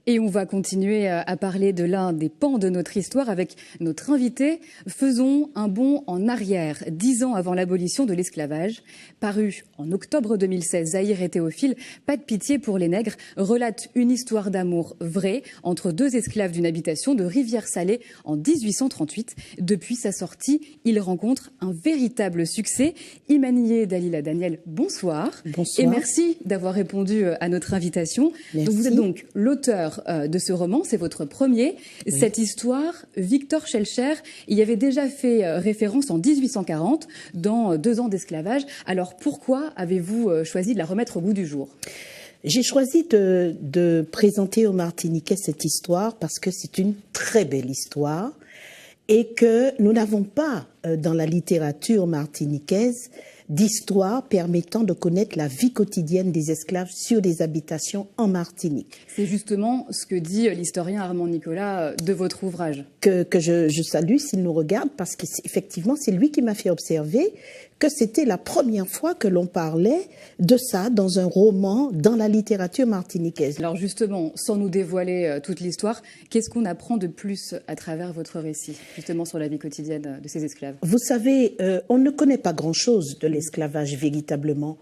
Et on va continuer à parler de l'un des pans de notre histoire avec notre invité. Faisons un bond en arrière, 10 ans avant l'abolition de l'esclavage. Paru en octobre 2016, Zahir et Théophile, Pas de pitié pour les nègres, relate une histoire d'amour vraie entre deux esclaves d'une habitation de Rivière-Salée en 1838. Depuis sa sortie, il rencontre un véritable succès. Imanié Dalila Daniel, bonsoir. Bonsoir. Et merci d'avoir répondu à notre invitation. Merci. Donc vous êtes donc l'auteur de ce roman, c'est votre premier. Oui. Cette histoire, Victor Schœlcher y avait déjà fait référence en 1840 dans 2 ans d'esclavage. Alors pourquoi avez-vous choisi de la remettre au goût du jour ? J'ai choisi de présenter aux Martiniquais cette histoire parce que c'est une très belle histoire et que nous n'avons pas dans la littérature martiniquaise d'histoire permettant de connaître la vie quotidienne des esclaves sur des habitations en Martinique. C'est justement ce que dit l'historien Armand Nicolas de votre ouvrage. Que je salue s'il nous regarde, parce qu'effectivement, c'est lui qui m'a fait observer que c'était la première fois que l'on parlait de ça dans un roman, dans la littérature martiniquaise. Alors justement, sans nous dévoiler toute l'histoire, qu'est-ce qu'on apprend de plus à travers votre récit, justement sur la vie quotidienne de ces esclaves ? Vous savez, on ne connaît pas grand-chose de l'esclavage véritablement.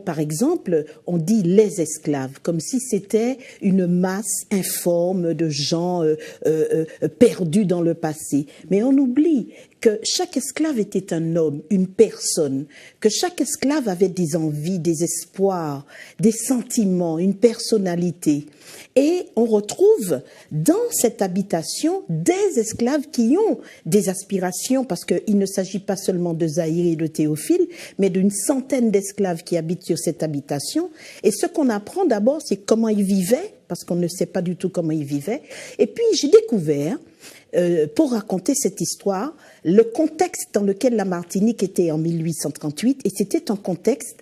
Par exemple, on dit les esclaves, comme si c'était une masse informe de gens perdus dans le passé. Mais on oublie que chaque esclave était un homme, une personne, que chaque esclave avait des envies, des espoirs, des sentiments, une personnalité. Et on retrouve dans cette habitation des esclaves qui ont des aspirations, parce qu'il ne s'agit pas seulement de Zahir et de Théophile, mais d'une centaine d'esclaves qui habitent sur cette habitation. Et ce qu'on apprend d'abord, c'est comment ils vivaient, parce qu'on ne sait pas du tout comment ils vivaient. Et puis j'ai découvert, pour raconter cette histoire, le contexte dans lequel la Martinique était en 1838, et c'était un contexte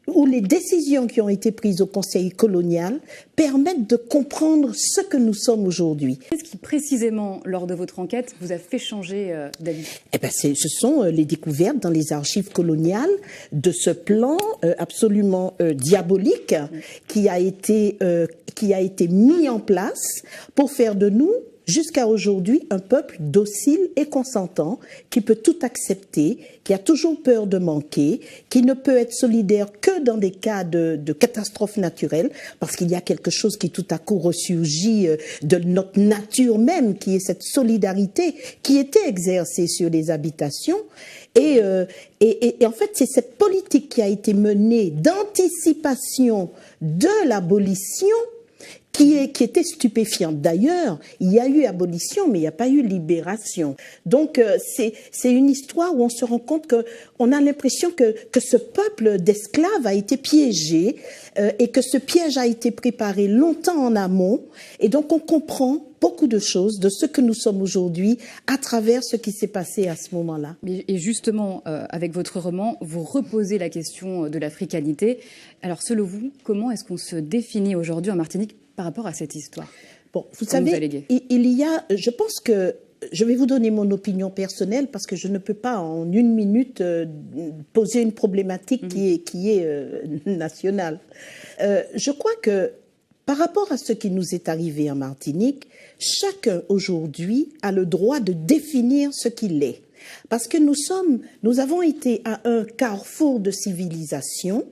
où les décisions qui ont été prises au Conseil colonial permettent de comprendre ce que nous sommes aujourd'hui. Qu'est-ce qui, précisément, lors de votre enquête, vous a fait changer d'avis ? Ce sont les découvertes dans les archives coloniales de ce plan absolument diabolique qui a été mis en place pour faire de nous, jusqu'à aujourd'hui, un peuple docile et consentant, qui peut tout accepter, qui a toujours peur de manquer, qui ne peut être solidaire que dans des cas de catastrophes naturelles, parce qu'il y a quelque chose qui tout à coup ressurgit de notre nature même, qui est cette solidarité qui était exercée sur les habitations. Et en fait, c'est cette politique qui a été menée d'anticipation de l'abolition qui était stupéfiante. D'ailleurs, il y a eu abolition, mais il n'y a pas eu libération. Donc, c'est une histoire où on se rend compte qu'on a l'impression que ce peuple d'esclaves a été piégé et que ce piège a été préparé longtemps en amont. Et donc, on comprend beaucoup de choses de ce que nous sommes aujourd'hui à travers ce qui s'est passé à ce moment-là. Et justement, avec votre roman, vous reposez la question de l'africanité. Alors, selon vous, comment est-ce qu'on se définit aujourd'hui en Martinique par rapport à cette histoire ? Bon, vous savez, je pense que je vais vous donner mon opinion personnelle parce que je ne peux pas en 1 minute poser une problématique qui est nationale. Je crois que par rapport à ce qui nous est arrivé en Martinique, chacun aujourd'hui a le droit de définir ce qu'il est. Parce que nous avons été à un carrefour de civilisation.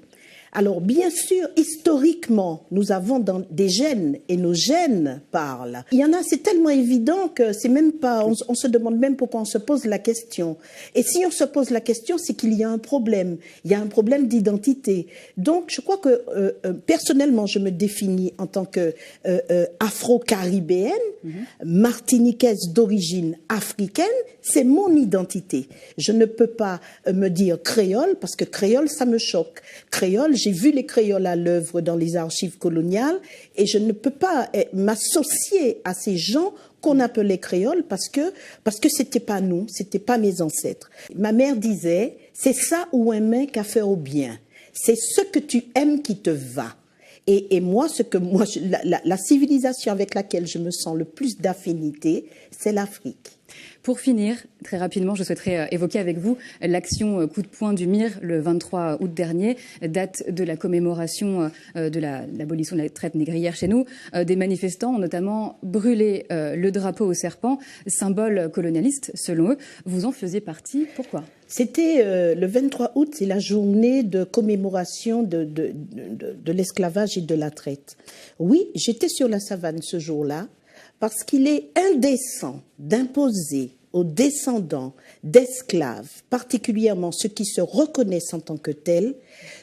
Alors, bien sûr, historiquement, nous avons des gènes et nos gènes parlent. Il y en a, c'est tellement évident que c'est même pas, on se demande même pourquoi on se pose la question. Et si on se pose la question, c'est qu'il y a un problème. Il y a un problème d'identité. Donc, je crois que, personnellement, je me définis en tant que afro-caribéenne, martiniquaise d'origine africaine. C'est mon identité. Je ne peux pas me dire créole, parce que créole, ça me choque. Créole, j'ai vu les créoles à l'œuvre dans les archives coloniales et je ne peux pas m'associer à ces gens qu'on appelait créoles parce que c'était pas nous, c'était pas mes ancêtres. Ma mère disait, c'est ça ou un main qu'a fait au bien. C'est ce que tu aimes qui te va. Et moi, la civilisation avec laquelle je me sens le plus d'affinité, c'est l'Afrique. Pour finir, très rapidement, je souhaiterais évoquer avec vous l'action coup de poing du MIR le 23 août dernier, date de la commémoration de l'abolition de la traite négrière chez nous. Des manifestants ont notamment brûlé le drapeau au serpent, symbole colonialiste selon eux. Vous en faisiez partie. Pourquoi ? C'était le 23 août, c'est la journée de commémoration de l'esclavage et de la traite. Oui, j'étais sur la savane ce jour-là parce qu'il est indécent d'imposer aux descendants d'esclaves, particulièrement ceux qui se reconnaissent en tant que tels,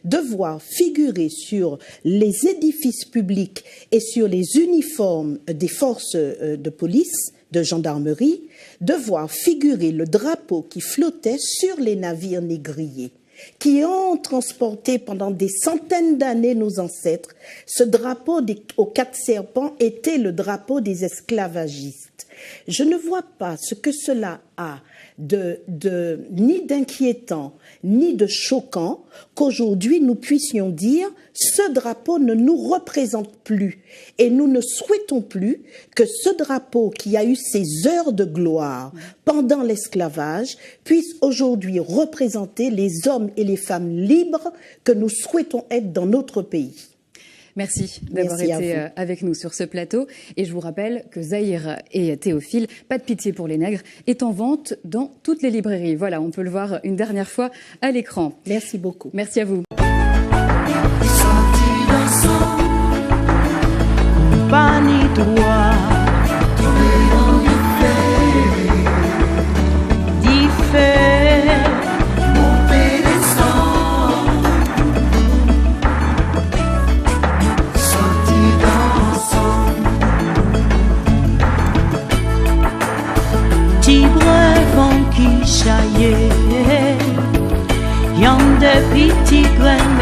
de voir figurer sur les édifices publics et sur les uniformes des forces de police, de gendarmerie, de voir figurer le drapeau qui flottait sur les navires négriers, qui ont transporté pendant des centaines d'années nos ancêtres. Ce drapeau aux 4 serpents était le drapeau des esclavagistes. Je ne vois pas ce que cela a ni d'inquiétant, ni de choquant, qu'aujourd'hui nous puissions dire ce drapeau ne nous représente plus. Et nous ne souhaitons plus que ce drapeau qui a eu ses heures de gloire pendant l'esclavage puisse aujourd'hui représenter les hommes et les femmes libres que nous souhaitons être dans notre pays. Merci d'avoir été avec nous sur ce plateau. Et je vous rappelle que Zahir et Théophile, Pas de pitié pour les nègres, est en vente dans toutes les librairies. Voilà, on peut le voir une dernière fois à l'écran. Merci beaucoup. Merci à vous. Y'en de petits grains